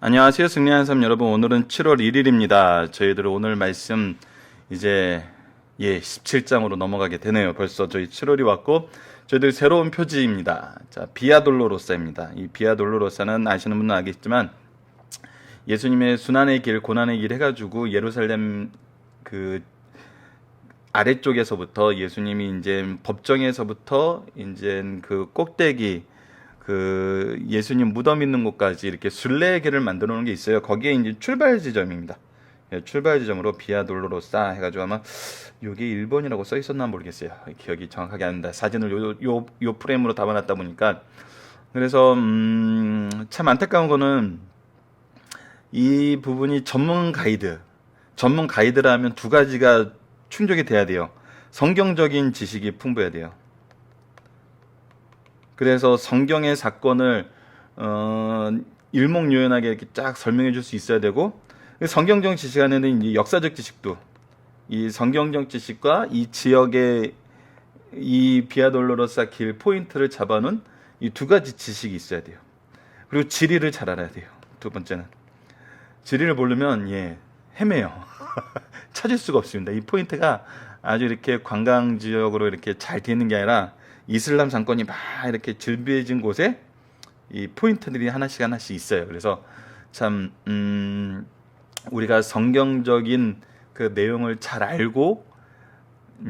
안녕하세요. 승리하는 삶 여러분. 오늘은 7월 1일입니다. 저희들 오늘 말씀 이제 17장으로 넘어가게 되네요. 벌써 저희 7월이 왔고 저희들 새로운 표지입니다. 자, 비아 돌로로사입니다. 이 비아 돌로로사는 아시는 분은 알겠지만 예수님의 순환의 길, 고난의 길 해가지고 예루살렘 그 아래쪽에서부터 예수님이 이제 법정에서부터 이제 그 꼭대기 그 예수님 무덤 있는 곳까지 이렇게 순례길을 만들어 놓은 게 있어요. 거기에 이제 출발 지점입니다. 출발 지점으로 비아 돌로로사 해가지고 아마 이게 일본이라고 써 있었나 모르겠어요. 기억이 정확하게 안 납니다. 사진을 요 프레임으로 담아놨다 보니까 그래서 참 안타까운 거는 이 부분이 전문 가이드라면 두 가지가 충족이 돼야 돼요. 성경적인 지식이 풍부해야 돼요. 그래서 성경의 사건을 일목요연하게 이렇게 쫙 설명해 줄 수 있어야 되고, 성경적 지식 안에는 이제 역사적 지식도, 이 성경적 지식과 이 지역의 이 비아돌로로사 길 포인트를 잡아놓은 이 두 가지 지식이 있어야 돼요. 그리고 지리를 잘 알아야 돼요. 두 번째는 지리를 모르면 헤매요. 찾을 수가 없습니다. 이 포인트가 아주 이렇게 관광 지역으로 이렇게 잘 되어 있는 게 아니라 이슬람 상권이 막 이렇게 즐비해진 곳에 이 포인트들이 하나씩 있어요. 그래서 참 우리가 성경적인 그 내용을 잘 알고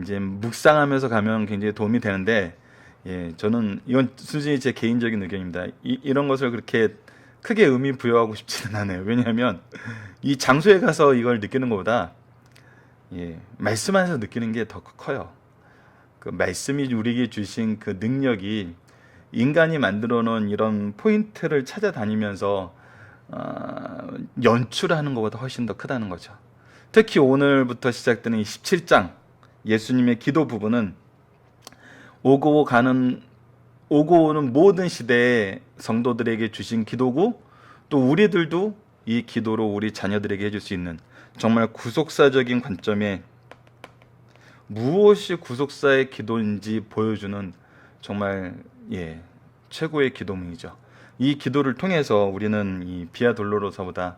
이제 묵상하면서 가면 굉장히 도움이 되는데, 저는 이건 순전히 제 개인적인 의견입니다. 이런 것을 그렇게 크게 의미 부여하고 싶지는 않아요. 왜냐하면 이 장소에 가서 이걸 느끼는 것보다 말씀 안에서 느끼는 게 더 커요. 그 말씀이 우리에게 주신 그 능력이 인간이 만들어 놓은 이런 포인트를 찾아다니면서 연출하는 것보다 훨씬 더 크다는 거죠. 특히 오늘부터 시작되는 이 17장 예수님의 기도 부분은 오고 오는 모든 시대의 성도들에게 주신 기도고, 또 우리들도 이 기도로 우리 자녀들에게 해줄 수 있는 정말 구속사적인 관점에 무엇이 구속사의 기도인지 보여주는 정말 최고의 기도문이죠. 이 기도를 통해서 우리는 이 비아 돌로로사보다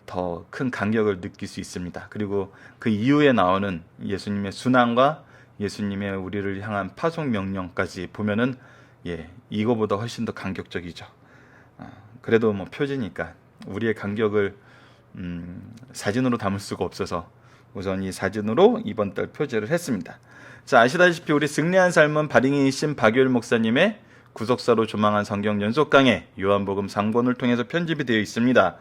더 큰 간격을 느낄 수 있습니다. 그리고 그 이후에 나오는 예수님의 순환과 예수님의 우리를 향한 파송 명령까지 보면은 이거보다 훨씬 더 간격적이죠. 그래도 뭐 표지니까 우리의 간격을 사진으로 담을 수가 없어서 우선 이 사진으로 이번 달 표제를 했습니다. 자, 아시다시피 우리 승리한 삶은 바링이신 박유일 목사님의 구속사로 조망한 성경 연속 강해 요한복음 상본을 통해서 편집이 되어 있습니다.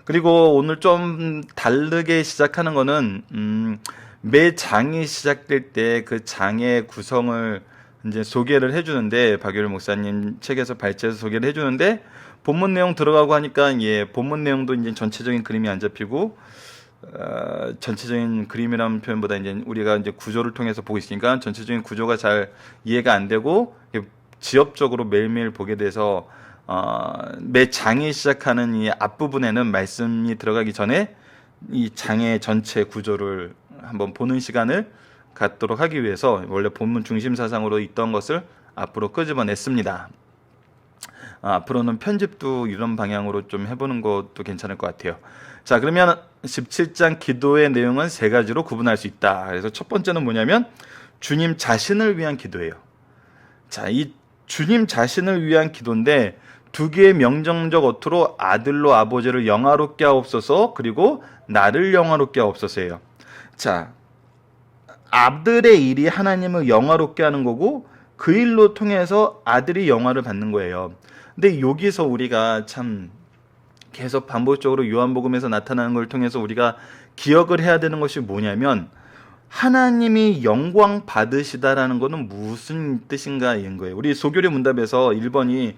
그리고 오늘 좀 다르게 시작하는 거는 매 장이 시작될 때 그 장의 구성을 이제 소개를 해주는데, 박유일 목사님 책에서 발췌해서 소개를 해주는데, 본문 내용 들어가고 하니까 본문 내용도 이제 전체적인 그림이 안 잡히고, 전체적인 그림이라는 표현보다 이제 우리가 이제 구조를 통해서 보고 있으니까 전체적인 구조가 잘 이해가 안 되고 지엽적으로 매일매일 보게 돼서 매 장이 시작하는 이 앞부분에는 말씀이 들어가기 전에 이 장의 전체 구조를 한번 보는 시간을 갖도록 하기 위해서 원래 본문 중심 사상으로 있던 것을 앞으로 끄집어냈습니다. 앞으로는 편집도 이런 방향으로 좀 해보는 것도 괜찮을 것 같아요. 자, 그러면 17장 기도의 내용은 세 가지로 구분할 수 있다. 그래서 첫 번째는 뭐냐면 주님 자신을 위한 기도예요. 자, 이 주님 자신을 위한 기도인데 두 개의 명정적 어투로 아들로 아버지를 영화롭게 하옵소서, 그리고 나를 영화롭게 하옵소서예요. 자, 아들의 일이 하나님을 영화롭게 하는 거고 그 일로 통해서 아들이 영화를 받는 거예요. 근데 여기서 우리가 참 계속 반복적으로 요한복음에서 나타나는 걸 통해서 우리가 기억을 해야 되는 것이 뭐냐면, 하나님이 영광 받으시다라는 것은 무슨 뜻인가인 거예요. 우리 소교리 문답에서 1번이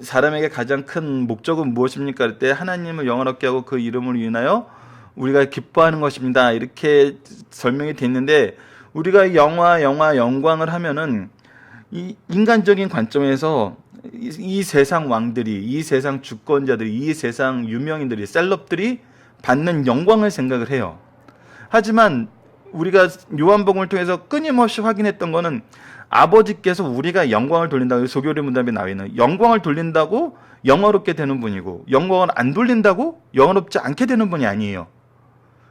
사람에게 가장 큰 목적은 무엇입니까? 할 때 하나님을 영화롭게 하고 그 이름을 인하여 우리가 기뻐하는 것입니다. 이렇게 설명이 돼 있는데, 우리가 영광을 하면은 이 인간적인 관점에서 이 세상 왕들이, 이 세상 주권자들이, 이 세상 유명인들이, 셀럽들이 받는 영광을 생각을 해요. 하지만 우리가 요한복음을 통해서 끊임없이 확인했던 거는 아버지께서 우리가 영광을 돌린다고 소교리 문답에 나와 있는 영광을 돌린다고 영화롭게 되는 분이고 영광을 안 돌린다고 영화롭지 않게 되는 분이 아니에요.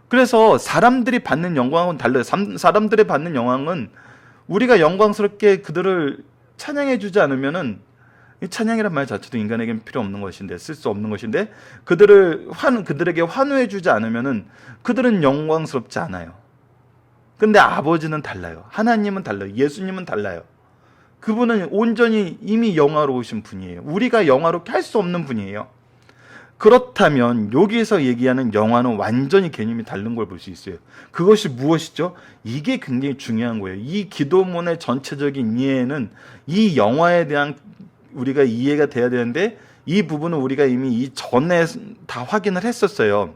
그래서 사람들이 받는 영광은 달라요. 사람들이 받는 영광은 우리가 영광스럽게 그들을 찬양해 주지 않으면은 이 찬양이란 말 자체도 인간에게는 필요 없는 것인데 쓸 수 없는 것인데 그들에게 환호해 주지 않으면은 그들은 영광스럽지 않아요. 근데 아버지는 달라요. 하나님은 달라요. 예수님은 달라요. 그분은 온전히 이미 영화로우신 분이에요. 우리가 영화롭게 할 수 없는 분이에요. 그렇다면 여기에서 얘기하는 영화는 완전히 개념이 다른 걸 볼 수 있어요. 그것이 무엇이죠? 이게 굉장히 중요한 거예요. 이 기도문의 전체적인 이해는 이 영화에 대한 우리가 이해가 돼야 되는데 이 부분은 우리가 이미 이전에 다 확인을 했었어요.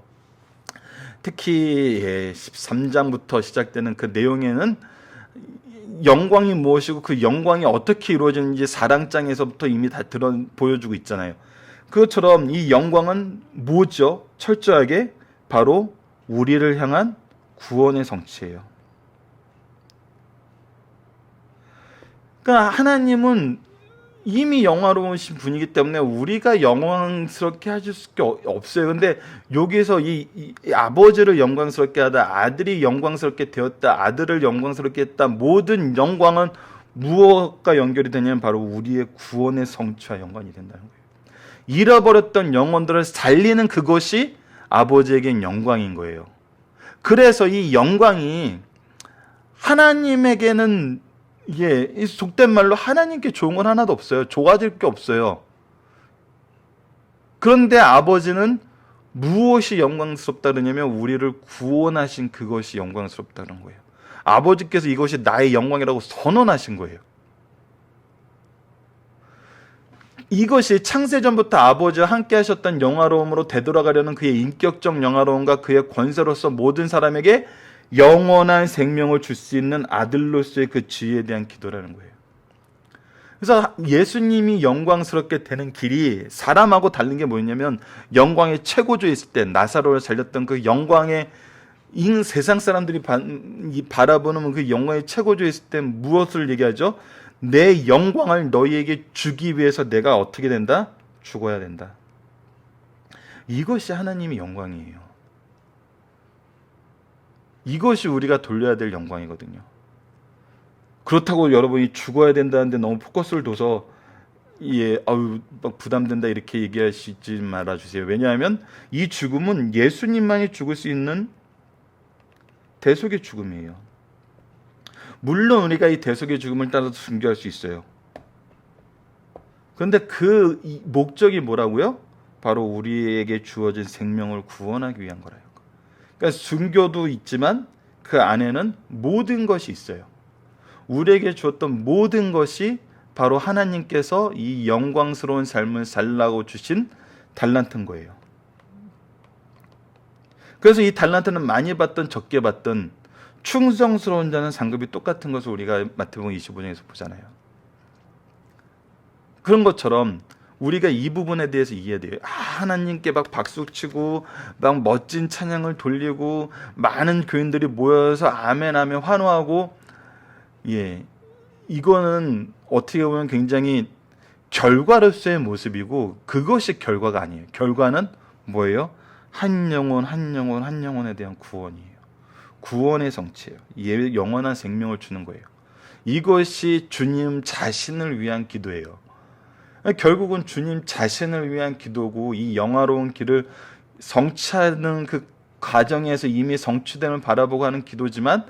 특히 13장부터 시작되는 그 내용에는 영광이 무엇이고 그 영광이 어떻게 이루어지는지 4장에서부터 이미 다 보여주고 있잖아요. 그것처럼 이 영광은 뭐죠? 철저하게 바로 우리를 향한 구원의 성취예요. 그러니까 하나님은 이미 영화로우신 분이기 때문에 우리가 영광스럽게 해줄 수밖에 없어요. 근데 여기서 이 아버지를 영광스럽게 하다, 아들이 영광스럽게 되었다, 아들을 영광스럽게 했다, 모든 영광은 무엇과 연결이 되냐면 바로 우리의 구원의 성취와 연관이 된다는 거예요. 잃어버렸던 영혼들을 살리는 그것이 아버지에겐 영광인 거예요. 그래서 이 영광이 하나님에게는 이 속된 말로 하나님께 좋은 건 하나도 없어요. 좋아질 게 없어요. 그런데 아버지는 무엇이 영광스럽다 그러냐면 우리를 구원하신 그것이 영광스럽다는 거예요. 아버지께서 이것이 나의 영광이라고 선언하신 거예요. 이것이 창세전부터 아버지와 함께 하셨던 영화로움으로 되돌아가려는 그의 인격적 영화로움과 그의 권세로서 모든 사람에게 영원한 생명을 줄 수 있는 아들로서의 그 지위에 대한 기도라는 거예요. 그래서 예수님이 영광스럽게 되는 길이 사람하고 다른 게 뭐냐면 영광의 최고조에 있을 때 나사로를 살렸던 그 영광의 세상 사람들이 바라보는 그 영광의 최고조에 있을 때 무엇을 얘기하죠? 내 영광을 너희에게 주기 위해서 내가 어떻게 된다? 죽어야 된다. 이것이 하나님의 영광이에요. 이것이 우리가 돌려야 될 영광이거든요. 그렇다고 여러분이 죽어야 된다는데 너무 포커스를 둬서 막 부담된다 이렇게 얘기하시지 말아주세요. 왜냐하면 이 죽음은 예수님만이 죽을 수 있는 대속의 죽음이에요. 물론 우리가 이 대속의 죽음을 따라서 순교할 수 있어요. 그런데 그 목적이 뭐라고요? 바로 우리에게 주어진 생명을 구원하기 위한 거라요. 그러니까 순교도 있지만 그 안에는 모든 것이 있어요. 우리에게 주었던 모든 것이 바로 하나님께서 이 영광스러운 삶을 살라고 주신 달란트인 거예요. 그래서 이 달란트는 많이 받든 적게 받든 충성스러운 자는 상급이 똑같은 것을 우리가 마태복음 25장에서 보잖아요. 그런 것처럼 우리가 이 부분에 대해서 이해해야 돼요. 하나님께 막 박수치고 막 멋진 찬양을 돌리고 많은 교인들이 모여서 아멘 아멘 환호하고 이거는 어떻게 보면 굉장히 결과로서의 모습이고 그것이 결과가 아니에요. 결과는 뭐예요? 한 영혼 한 영혼 한 영혼에 대한 구원이에요. 구원의 성취예요. 영원한 생명을 주는 거예요. 이것이 주님 자신을 위한 기도예요. 결국은 주님 자신을 위한 기도고 이 영화로운 길을 성취하는 그 과정에서 이미 성취됨을 바라보고 하는 기도지만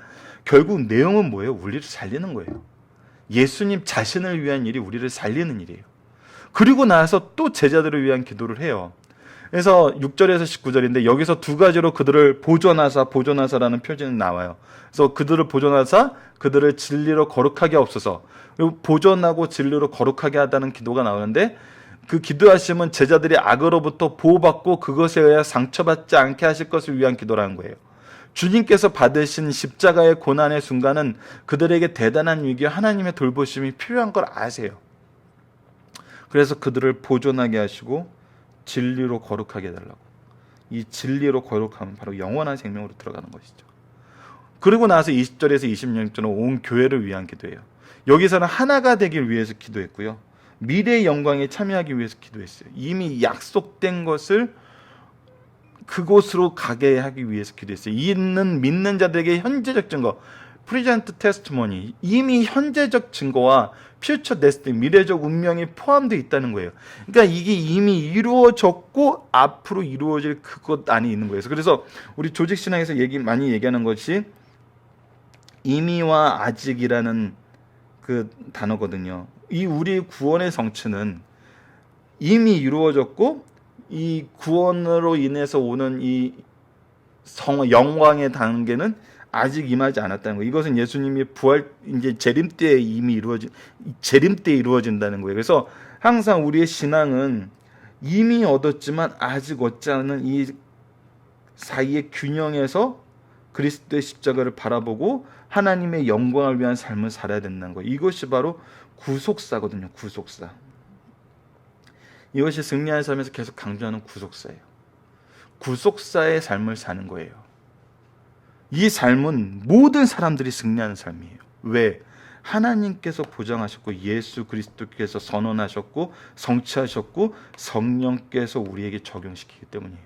결국 내용은 뭐예요? 우리를 살리는 거예요. 예수님 자신을 위한 일이 우리를 살리는 일이에요. 그리고 나서 또 제자들을 위한 기도를 해요. 그래서 6절에서 19절인데 여기서 두 가지로 그들을 보존하사라는 표현이 나와요. 그래서 그들을 보존하사 그들을 진리로 거룩하게 하옵소서. 그리고 보존하고 진리로 거룩하게 하다는 기도가 나오는데 그 기도하심은 제자들이 악으로부터 보호받고 그것에 의해 상처받지 않게 하실 것을 위한 기도라는 거예요. 주님께서 받으신 십자가의 고난의 순간은 그들에게 대단한 위기와 하나님의 돌보심이 필요한 걸 아세요. 그래서 그들을 보존하게 하시고 진리로 거룩하게 해달라고. 이 진리로 거룩하면 바로 영원한 생명으로 들어가는 것이죠. 그리고 나서 20절에서 26절은 온 교회를 위한 기도예요. 여기서는 하나가 되길 위해서 기도했고요. 미래의 영광에 참여하기 위해서 기도했어요. 이미 약속된 것을 그곳으로 가게 하기 위해서 기도했어요. 이는 믿는 자들에게 현재적 증거, 프리젠트 테스트모니, 이미 현재적 증거와 퓨처 데스티니, 미래적 운명이 포함되어 있다는 거예요. 그러니까 이게 이미 이루어졌고 앞으로 이루어질 그것 안에 있는 거예요. 그래서 우리 조직신앙에서 많이 얘기하는 것이 이미와 아직이라는 그 단어거든요. 이 우리 구원의 성취는 이미 이루어졌고 이 구원으로 인해서 오는 이 영광의 단계는 아직 임하지 않았다는 거예요. 이것은 예수님이 부활 이제 재림 때에 이미 재림 때 이루어진다는 거예요. 그래서 항상 우리의 신앙은 이미 얻었지만 아직 얻지 않은 이 사이의 균형에서 그리스도의 십자가를 바라보고 하나님의 영광을 위한 삶을 살아야 된다는 거예요. 이것이 바로 구속사거든요. 구속사. 이것이 승리하는 삶에서 계속 강조하는 구속사예요. 구속사의 삶을 사는 거예요. 이 삶은 모든 사람들이 승리하는 삶이에요. 왜? 하나님께서 보장하셨고 예수 그리스도께서 선언하셨고 성취하셨고 성령께서 우리에게 적용시키기 때문이에요.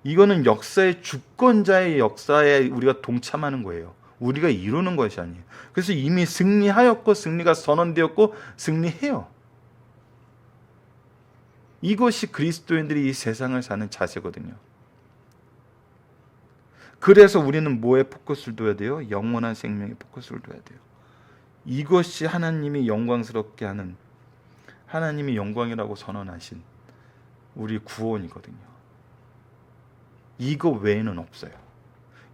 이거는 역사의 주권자의 역사에 우리가 동참하는 거예요. 우리가 이루는 것이 아니에요. 그래서 이미 승리하였고 승리가 선언되었고 승리해요. 이것이 그리스도인들이 이 세상을 사는 자세거든요. 그래서 우리는 뭐에 포커스를 둬야 돼요? 영원한 생명에 포커스를 둬야 돼요. 이것이 하나님이 영광스럽게 하는, 하나님이 영광이라고 선언하신 우리 구원이거든요. 이거 외에는 없어요.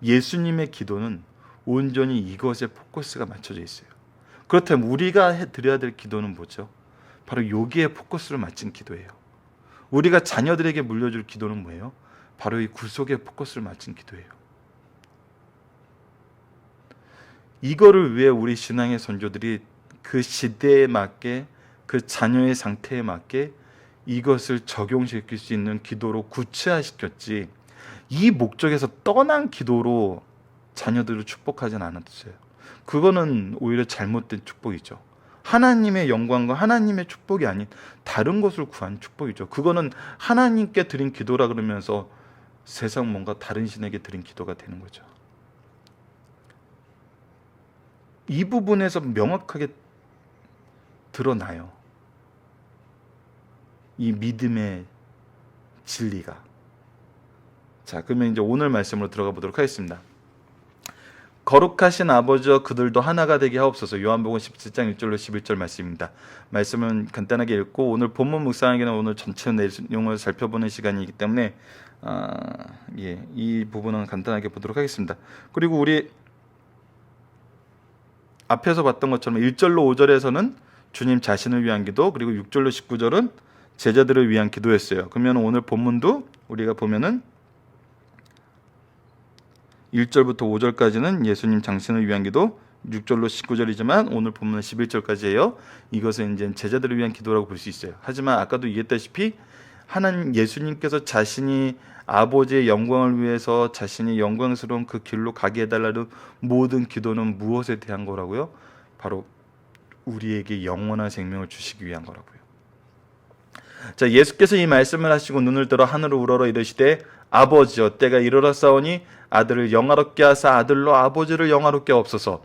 예수님의 기도는 온전히 이것에 포커스가 맞춰져 있어요. 그렇다면 우리가 드려야 될 기도는 뭐죠? 바로 여기에 포커스를 맞춘 기도예요. 우리가 자녀들에게 물려줄 기도는 뭐예요? 바로 이 구속에 포커스를 맞춘 기도예요. 이거를 위해 우리 신앙의 선조들이 그 시대에 맞게, 그 자녀의 상태에 맞게 이것을 적용시킬 수 있는 기도로 구체화시켰지, 이 목적에서 떠난 기도로 자녀들을 축복하진 않았어요. 그거는 오히려 잘못된 축복이죠. 하나님의 영광과 하나님의 축복이 아닌 다른 것을 구한 축복이죠. 그거는 하나님께 드린 기도라 그러면서 세상 뭔가 다른 신에게 드린 기도가 되는 거죠. 이 부분에서 명확하게 드러나요. 이 믿음의 진리가. 자, 그러면 이제 오늘 말씀으로 들어가 보도록 하겠습니다. 거룩하신 아버지여 그들도 하나가 되게 하옵소서. 요한복음 17장 1절로 11절 말씀입니다. 말씀은 간단하게 읽고 오늘 본문 묵상하기는 오늘 전체 내용을 살펴보는 시간이기 때문에 이 부분은 간단하게 보도록 하겠습니다. 그리고 우리 앞에서 봤던 것처럼 1절로 5절에서는 주님 자신을 위한 기도, 그리고 6절로 19절은 제자들을 위한 기도였어요. 그러면 오늘 본문도 우리가 보면은 1절부터 5절까지는 예수님 당신을 위한 기도, 6절로 19절이지만 오늘 본문은 11절까지예요. 이것은 이제 제자들을 위한 기도라고 볼 수 있어요. 하지만 아까도 얘기했다시피 하나님 예수님께서 자신이 아버지의 영광을 위해서 자신이 영광스러운 그 길로 가게 해달라는 모든 기도는 무엇에 대한 거라고요? 바로 우리에게 영원한 생명을 주시기 위한 거라고요. 자, 예수께서 이 말씀을 하시고 눈을 들어 하늘을 우러러 이르시되 아버지여 때가 이르렀사오니 아들을 영화롭게 하사 아들로 아버지를 영화롭게 하옵소서.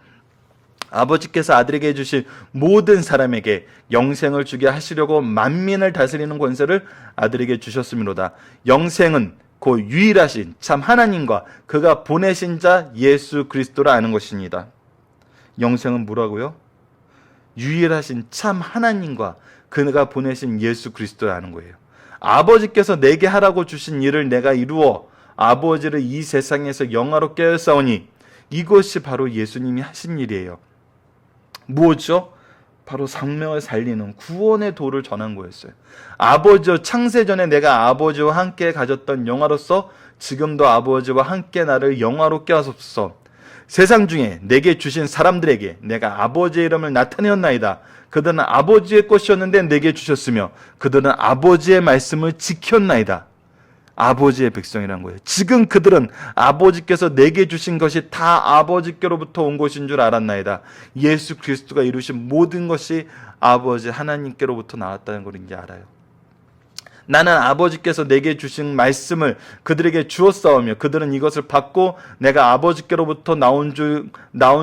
아버지께서 아들에게 주신 모든 사람에게 영생을 주게 하시려고 만민을 다스리는 권세를 아들에게 주셨음이로다. 영생은 곧 유일하신 참 하나님과 그가 보내신 자 예수 그리스도라 아는 것입니다. 영생은 뭐라고요? 유일하신 참 하나님과 그가 보내신 예수 그리스도라 아는 거예요. 아버지께서 내게 하라고 주신 일을 내가 이루어 아버지를 이 세상에서 영화롭게 하였사오니 이것이 바로 예수님이 하신 일이에요. 무엇이죠? 바로 생명을 살리는 구원의 도를 전한 거였어요. 아버지여 창세전에 내가 아버지와 함께 가졌던 영화로서 지금도 아버지와 함께 나를 영화롭게 하소서. 세상 중에 내게 주신 사람들에게 내가 아버지의 이름을 나타내었나이다. 그들은 아버지의 것이었는데 내게 주셨으며 그들은 아버지의 말씀을 지켰나이다. 아버지의 백성이라는 거예요. 지금 그들은 아버지께서 내게 주신 것이 다 아버지께로부터 온 것인 줄 알았나이다. 예수 그리스도가 이루신 모든 것이 아버지 하나님께로부터 나왔다는 걸 이제 알아요. 나는 아버지께서 내게 주신 말씀을 그들에게 주었사오며 그들은 이것을 받고 내가 아버지께로부터 나온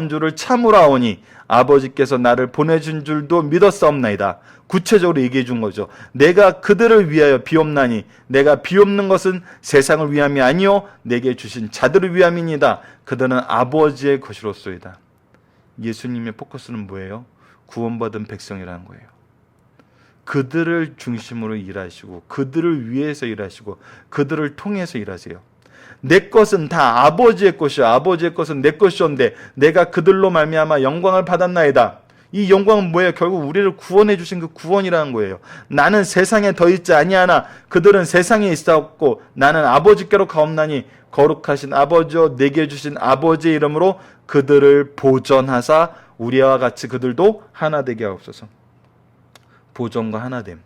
줄을 참으로 아오니 아버지께서 나를 보내준 줄도 믿었사옵나이다. 구체적으로 얘기해 준 거죠. 내가 그들을 위하여 비옵나니 내가 비옵는 것은 세상을 위함이 아니요 내게 주신 자들을 위함이니이다. 그들은 아버지의 것이로소이다. 예수님의 포커스는 뭐예요? 구원받은 백성이라는 거예요. 그들을 중심으로 일하시고 그들을 위해서 일하시고 그들을 통해서 일하세요. 내 것은 다 아버지의 것이요 아버지의 것은 내 것이었는데 내가 그들로 말미암아 영광을 받았나이다. 이 영광은 뭐예요? 결국 우리를 구원해 주신 그 구원이라는 거예요. 나는 세상에 더 있지 아니하나 그들은 세상에 있었고 나는 아버지께로 가옵나니 거룩하신 아버지여 내게 주신 아버지의 이름으로 그들을 보전하사 우리와 같이 그들도 하나 되게 하옵소서. 보전과 하나됨.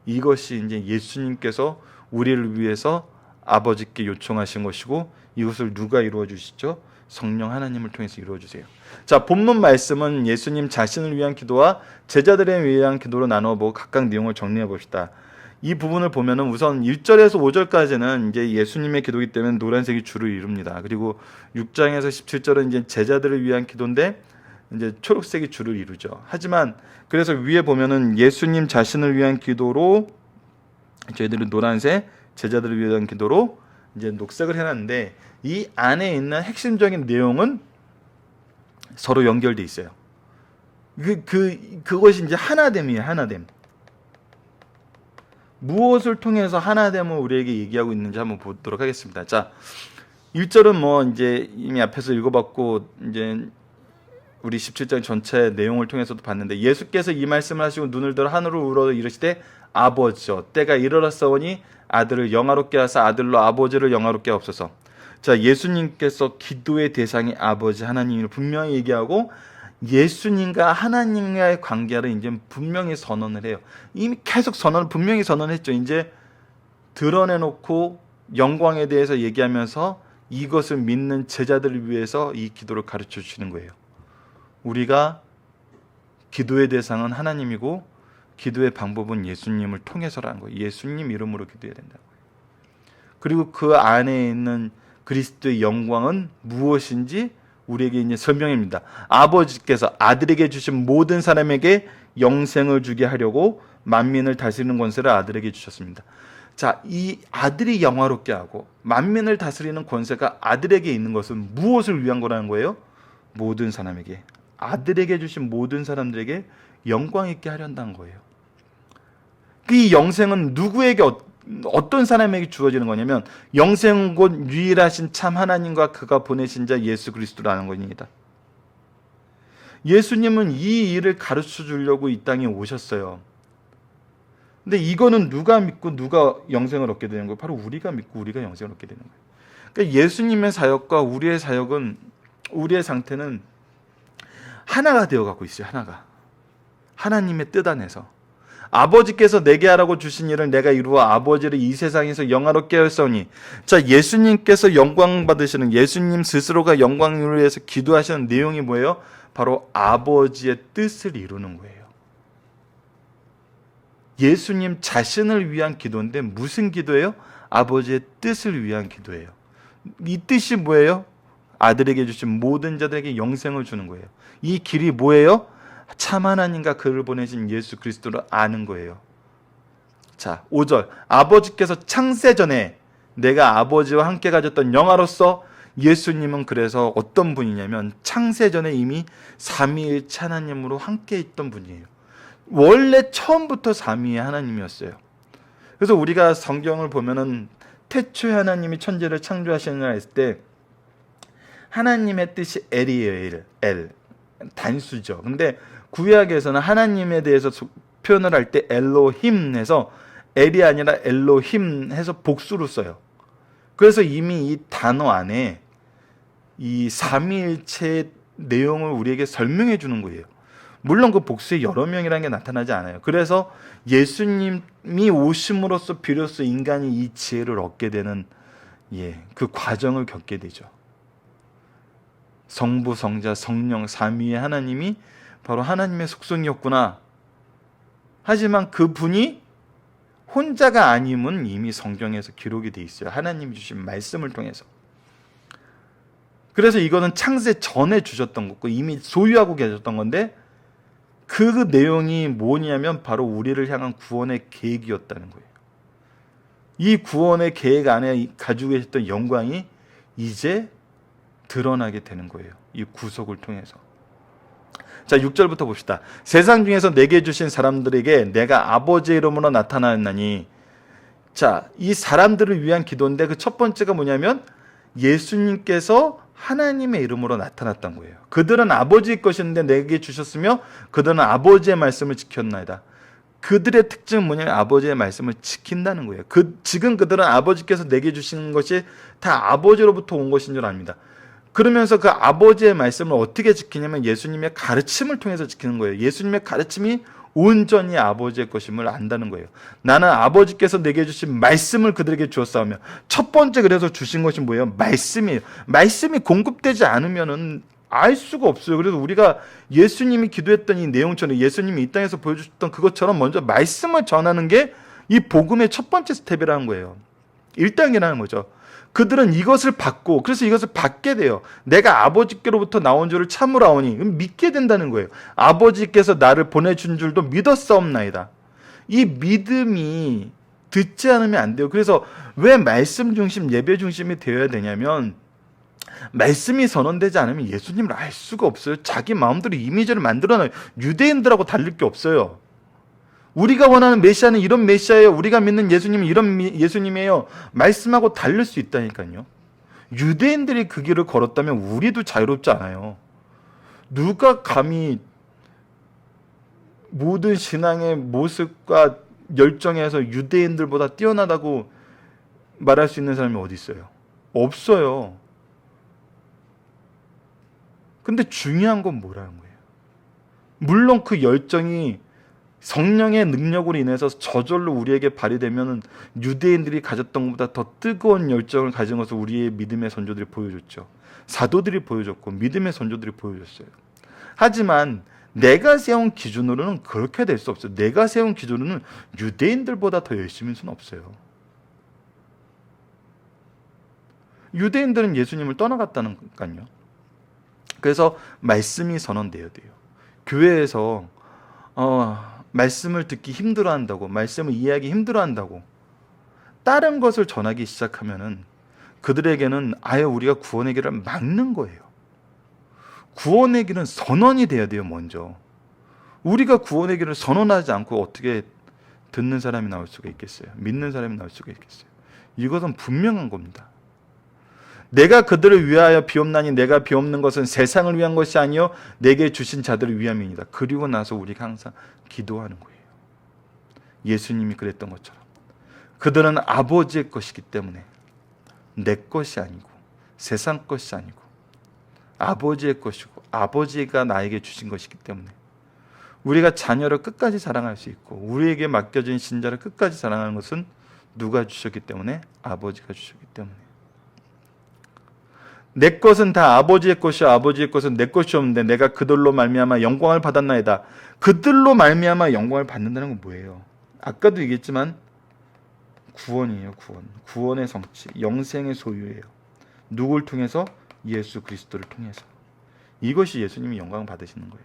이것이 이제 예수님께서 우리를 위해서 아버지께 요청하신 것이고 이것을 누가 이루어 주시죠? 성령 하나님을 통해서 이루어 주세요. 자, 본문 말씀은 예수님 자신을 위한 기도와 제자들에 위한 기도로 나누어 보고 각각 내용을 정리해 봅시다. 이 부분을 보면은 우선 1절에서 5절까지는 이제 예수님의 기도이기 때문에 노란색이 주를 이룹니다. 그리고 6장에서 17절은 이제 제자들을 위한 기도인데 이제 초록색이 주를 이루죠. 하지만 그래서 위에 보면은 예수님 자신을 위한 기도로 저희들은 노란색, 제자들을 위한 기도로 이제 녹색을 해놨는데 이 안에 있는 핵심적인 내용은 서로 연결돼 있어요. 그것이 이제 하나됨이에요. 하나됨. 무엇을 통해서 하나됨을 우리에게 얘기하고 있는지 한번 보도록 하겠습니다. 자, 1절은 뭐 이제 이미 앞에서 읽어봤고 이제 우리 17장 전체 내용을 통해서도 봤는데 예수께서 이 말씀을 하시고 눈을 들어 하늘을 우러러 이르시되 아버지여 때가 이르렀사오니 아들을 영화롭게 하사 아들로 아버지를 영화롭게 하옵소서. 자, 예수님께서 기도의 대상이 아버지 하나님을 분명히 얘기하고 예수님과 하나님과의 관계를 이제 분명히 선언을 해요. 이미 계속 분명히 선언했죠. 이제 드러내놓고 영광에 대해서 얘기하면서 이것을 믿는 제자들을 위해서 이 기도를 가르쳐 주시는 거예요. 우리가 기도의 대상은 하나님이고 기도의 방법은 예수님을 통해서라는 거예요. 예수님 이름으로 기도해야 된다는 거예요. 그리고 그 안에 있는 그리스도의 영광은 무엇인지 우리에게 이제 설명입니다. 아버지께서 아들에게 주신 모든 사람에게 영생을 주게 하려고 만민을 다스리는 권세를 아들에게 주셨습니다. 자, 이 아들이 영화롭게 하고 만민을 다스리는 권세가 아들에게 있는 것은 무엇을 위한 거라는 거예요? 모든 사람에게. 아들에게 주신 모든 사람들에게 영광 있게 하려는 거예요. 이 영생은 누구에게 어떤 사람에게 주어지는 거냐면 영생은 곧 유일하신 참 하나님과 그가 보내신 자 예수 그리스도라는 겁니다. 예수님은 이 일을 가르쳐 주려고 이 땅에 오셨어요. 근데 이거는 누가 믿고 누가 영생을 얻게 되는 거예요? 바로 우리가 믿고 우리가 영생을 얻게 되는 거예요. 그러니까 예수님의 사역과 우리의 사역은 우리의 상태는 하나가 되어가고 있어요. 하나가. 하나님의 뜻 안에서. 아버지께서 내게 하라고 주신 일을 내가 이루어 아버지를 이 세상에서 영화롭게 하였사오니. 자, 예수님께서 영광 받으시는 예수님 스스로가 영광을 위해서 기도하시는 내용이 뭐예요? 바로 아버지의 뜻을 이루는 거예요. 예수님 자신을 위한 기도인데 무슨 기도예요? 아버지의 뜻을 위한 기도예요. 이 뜻이 뭐예요? 아들에게 주신 모든 자들에게 영생을 주는 거예요. 이 길이 뭐예요? 참 하나님과 그를 보내신 예수 그리스도를 아는 거예요. 자, 5절. 아버지께서 창세전에 내가 아버지와 함께 가졌던 영화로서 예수님은 그래서 어떤 분이냐면 창세전에 이미 삼위일체 하나님으로 함께 있던 분이에요. 원래 처음부터 삼위의 하나님이었어요. 그래서 우리가 성경을 보면은 태초에 하나님이 천지를 창조하시느라 했을 때 하나님의 뜻이 엘이에요. 엘. 단수죠. 근데 구약에서는 하나님에 대해서 표현을 할 때 엘로힘 해서 엘이 아니라 엘로힘 해서 복수로 써요. 그래서 이미 이 단어 안에 이 삼위일체의 내용을 우리에게 설명해 주는 거예요. 물론 그 복수의 여러 명이라는 게 나타나지 않아요. 그래서 예수님이 오심으로써 비로소 인간이 이 지혜를 얻게 되는 그 과정을 겪게 되죠. 성부, 성자, 성령 삼위의 하나님이 바로 하나님의 속성이었구나. 하지만 그분이 혼자가 아님은 이미 성경에서 기록이 돼 있어요. 하나님이 주신 말씀을 통해서. 그래서 이거는 창세 전에 주셨던 거고 이미 소유하고 계셨던 건데 그 내용이 뭐냐면 바로 우리를 향한 구원의 계획이었다는 거예요. 이 구원의 계획 안에 가지고 계셨던 영광이 이제 드러나게 되는 거예요. 이 구속을 통해서. 자, 6절부터 봅시다. 세상 중에서 내게 주신 사람들에게 내가 아버지의 이름으로 나타나였나니. 자, 이 사람들을 위한 기도인데 그 첫 번째가 뭐냐면 예수님께서 하나님의 이름으로 나타났던 거예요. 그들은 아버지의 것인데 내게 주셨으며 그들은 아버지의 말씀을 지켰나이다. 그들의 특징은 뭐냐면 아버지의 말씀을 지킨다는 거예요. 지금 그들은 아버지께서 내게 주신 것이 다 아버지로부터 온 것인 줄 압니다. 그러면서 그 아버지의 말씀을 어떻게 지키냐면 예수님의 가르침을 통해서 지키는 거예요. 예수님의 가르침이 온전히 아버지의 것임을 안다는 거예요. 나는 아버지께서 내게 주신 말씀을 그들에게 주었사오며, 첫 번째 그래서 주신 것이 뭐예요? 말씀이에요. 말씀이 공급되지 않으면은 알 수가 없어요. 그래서 우리가 예수님이 기도했던 이 내용처럼 예수님이 이 땅에서 보여주셨던 그것처럼 먼저 말씀을 전하는 게 이 복음의 첫 번째 스텝이라는 거예요. 1단계라는 거죠. 그들은 이것을 받고, 그래서 이것을 받게 돼요. 내가 아버지께로부터 나온 줄을 참으로 아오니, 믿게 된다는 거예요. 아버지께서 나를 보내준 줄도 믿었사옵나이다. 이 믿음이 듣지 않으면 안 돼요. 그래서 왜 말씀 중심, 예배 중심이 되어야 되냐면, 말씀이 선언되지 않으면 예수님을 알 수가 없어요. 자기 마음대로 이미지를 만들어놔요. 유대인들하고 다를 게 없어요. 우리가 원하는 메시아는 이런 메시아예요. 우리가 믿는 예수님은 이런 예수님이에요. 말씀하고 다를 수 있다니까요. 유대인들이 그 길을 걸었다면 우리도 자유롭지 않아요. 누가 감히 모든 신앙의 모습과 열정에서 유대인들보다 뛰어나다고 말할 수 있는 사람이 어디 있어요? 없어요. 근데 중요한 건 뭐라는 거예요? 물론 그 열정이 성령의 능력으로 인해서 저절로 우리에게 발휘되면 유대인들이 가졌던 것보다 더 뜨거운 열정을 가진 것을 우리의 믿음의 선조들이 보여줬죠. 사도들이 보여줬고 믿음의 선조들이 보여줬어요. 하지만 내가 세운 기준으로는 그렇게 될 수 없어요. 내가 세운 기준으로는 유대인들보다 더 열심일 수는 없어요. 유대인들은 예수님을 떠나갔다니까요. 그래서 말씀이 선언되어야 돼요. 교회에서 말씀을 듣기 힘들어한다고, 말씀을 이해하기 힘들어한다고 다른 것을 전하기 시작하면은 그들에게는 아예 우리가 구원의 길을 막는 거예요. 구원의 길은 선언이 돼야 돼요. 먼저 우리가 구원의 길을 선언하지 않고 어떻게 듣는 사람이 나올 수가 있겠어요? 믿는 사람이 나올 수가 있겠어요? 이것은 분명한 겁니다. 내가 그들을 위하여 비옵나니 내가 비옵는 것은 세상을 위한 것이 아니요 내게 주신 자들을 위함이니이다. 그리고 나서 우리가 항상 기도하는 거예요. 예수님이 그랬던 것처럼 그들은 아버지의 것이기 때문에 내 것이 아니고 세상 것이 아니고 아버지의 것이고 아버지가 나에게 주신 것이기 때문에 우리가 자녀를 끝까지 사랑할 수 있고 우리에게 맡겨진 신자를 끝까지 사랑하는 것은 누가 주셨기 때문에? 아버지가 주셨기 때문에. 내 것은 다 아버지의 것이요 아버지의 것은 내 것이 없는데 내가 그들로 말미암아 영광을 받았나이다. 그들로 말미암아 영광을 받는다는 건 뭐예요? 아까도 얘기했지만 구원이에요. 구원의 성취, 영생의 소유예요. 누굴 통해서? 예수 그리스도를 통해서. 이것이 예수님이 영광을 받으시는 거예요.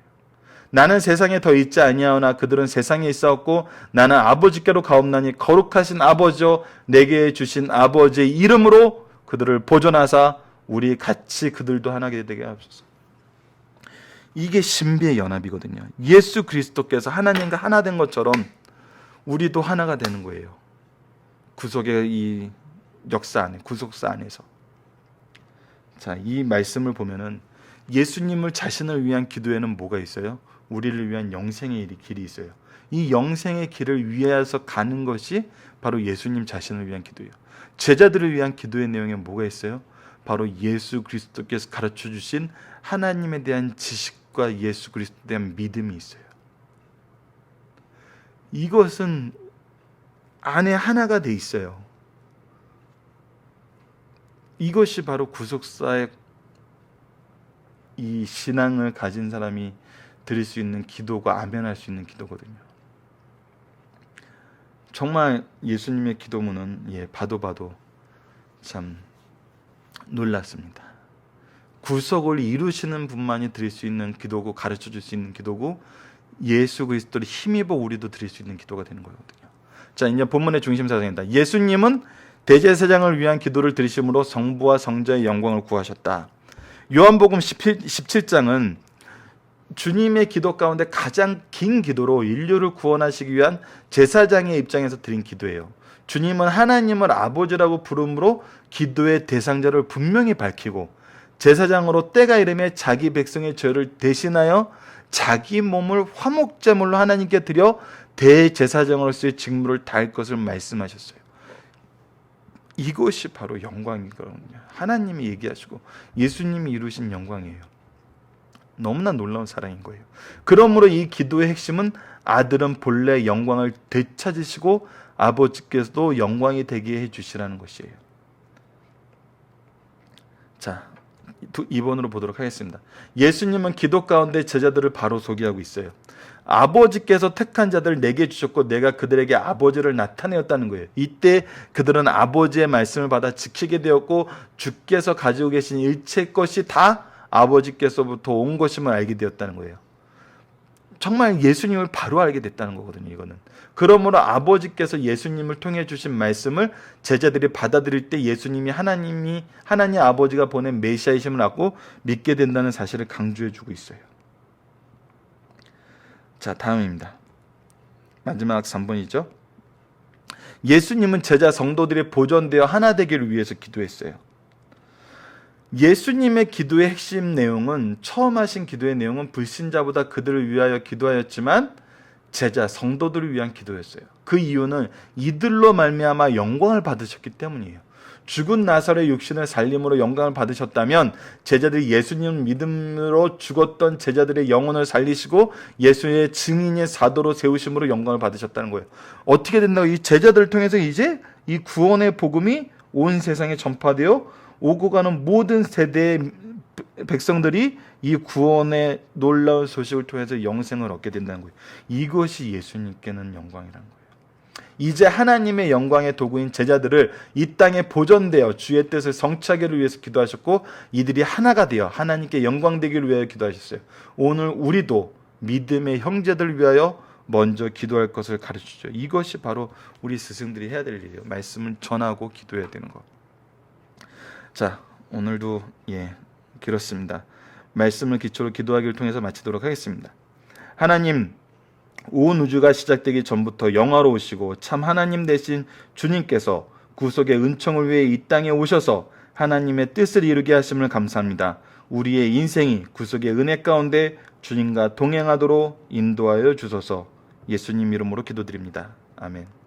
나는 세상에 더 있지 아니하오나 그들은 세상에 있사옵고 나는 아버지께로 가옵나니 거룩하신 아버지여 내게 주신 아버지의 이름으로 그들을 보존하사 우리 같이 그들도 하나 되게 하옵소서. 이게 신비의 연합이거든요. 예수 그리스도께서 하나님과 하나 된 것처럼 우리도 하나가 되는 거예요. 구속의 이 역사 안에, 구속사 안에서. 자, 이 말씀을 보면은 예수님을 자신을 위한 기도에는 뭐가 있어요? 우리를 위한 영생의 길이 있어요. 이 영생의 길을 위해서 가는 것이 바로 예수님 자신을 위한 기도예요. 제자들을 위한 기도의 내용에 뭐가 있어요? 바로 예수 그리스도께서 가르쳐 주신 하나님에 대한 지식, 예수과 예수 그리스도에 대한 믿음이 있어요. 이것은 안에 하나가 돼 있어요. 이것이 바로 구속사의 이 신앙을 가진 사람이 드릴 수 있는 기도가 아멘할 수 있는 기도거든요. 정말 예수님의 기도문은 봐도 참 놀랐습니다. 구속을 이루시는 분만이 드릴 수 있는 기도고 가르쳐 줄 수 있는 기도고 예수 그리스도를 힘입어 우리도 드릴 수 있는 기도가 되는 거거든요. 자, 이제 본문의 중심 사상입니다. 예수님은 대제사장을 위한 기도를 드리심으로 성부와 성자의 영광을 구하셨다. 요한복음 17장은 주님의 기도 가운데 가장 긴 기도로 인류를 구원하시기 위한 제사장의 입장에서 드린 기도예요. 주님은 하나님을 아버지라고 부름으로 기도의 대상자를 분명히 밝히고 제사장으로 때가 이르매 자기 백성의 죄를 대신하여 자기 몸을 화목제물로 하나님께 드려 대제사장으로서의 직무를 다할 것을 말씀하셨어요. 이것이 바로 영광이거든요. 하나님이 얘기하시고 예수님이 이루신 영광이에요. 너무나 놀라운 사랑인 거예요. 그러므로 이 기도의 핵심은 아들은 본래 영광을 되찾으시고 아버지께서도 영광이 되게 해주시라는 것이에요. 자, 2번으로 보도록 하겠습니다. 예수님은 기도 가운데 제자들을 바로 소개하고 있어요. 아버지께서 택한 자들을 내게 주셨고 내가 그들에게 아버지를 나타내었다는 거예요. 이때 그들은 아버지의 말씀을 받아 지키게 되었고 주께서 가지고 계신 일체 것이 다 아버지께서부터 온 것임을 알게 되었다는 거예요. 정말 예수님을 바로 알게 됐다는 거거든요. 이거는. 그러므로 아버지께서 예수님을 통해 주신 말씀을 제자들이 받아들일 때 예수님이 하나님 아버지가 보낸 메시아이심을 알고 믿게 된다는 사실을 강조해 주고 있어요. 자, 다음입니다. 마지막 3번이죠. 예수님은 제자 성도들이 보존되어 하나 되기를 위해서 기도했어요. 예수님의 기도의 핵심 내용은 처음 하신 기도의 내용은 불신자보다 그들을 위하여 기도하였지만 제자 성도들을 위한 기도였어요. 그 이유는 이들로 말미암아 영광을 받으셨기 때문이에요. 죽은 나사로의 육신을 살림으로 영광을 받으셨다면 제자들이 예수님 믿음으로 죽었던 제자들의 영혼을 살리시고 예수의 증인의 사도로 세우심으로 영광을 받으셨다는 거예요. 어떻게 된다고? 이 제자들을 통해서 이제 이 구원의 복음이 온 세상에 전파되어 오고 가는 모든 세대의 백성들이 이 구원의 놀라운 소식을 통해서 영생을 얻게 된다는 거예요. 이것이 예수님께는 영광이라는 거예요. 이제 하나님의 영광의 도구인 제자들을 이 땅에 보존되어 주의 뜻을 성취하기를 위해서 기도하셨고 이들이 하나가 되어 하나님께 영광되기를 위하여 기도하셨어요. 오늘 우리도 믿음의 형제들을 위하여 먼저 기도할 것을 가르치죠. 이것이 바로 우리 스승들이 해야 될 일이에요. 말씀을 전하고 기도해야 되는 것. 자, 오늘도 길었습니다. 말씀을 기초로 기도하기를 통해서 마치도록 하겠습니다. 하나님, 온 우주가 시작되기 전부터 영화로우시고 참 하나님 되신 주님께서 구속의 은총을 위해 이 땅에 오셔서 하나님의 뜻을 이루게 하심을 감사합니다. 우리의 인생이 구속의 은혜 가운데 주님과 동행하도록 인도하여 주소서. 예수님 이름으로 기도드립니다. 아멘.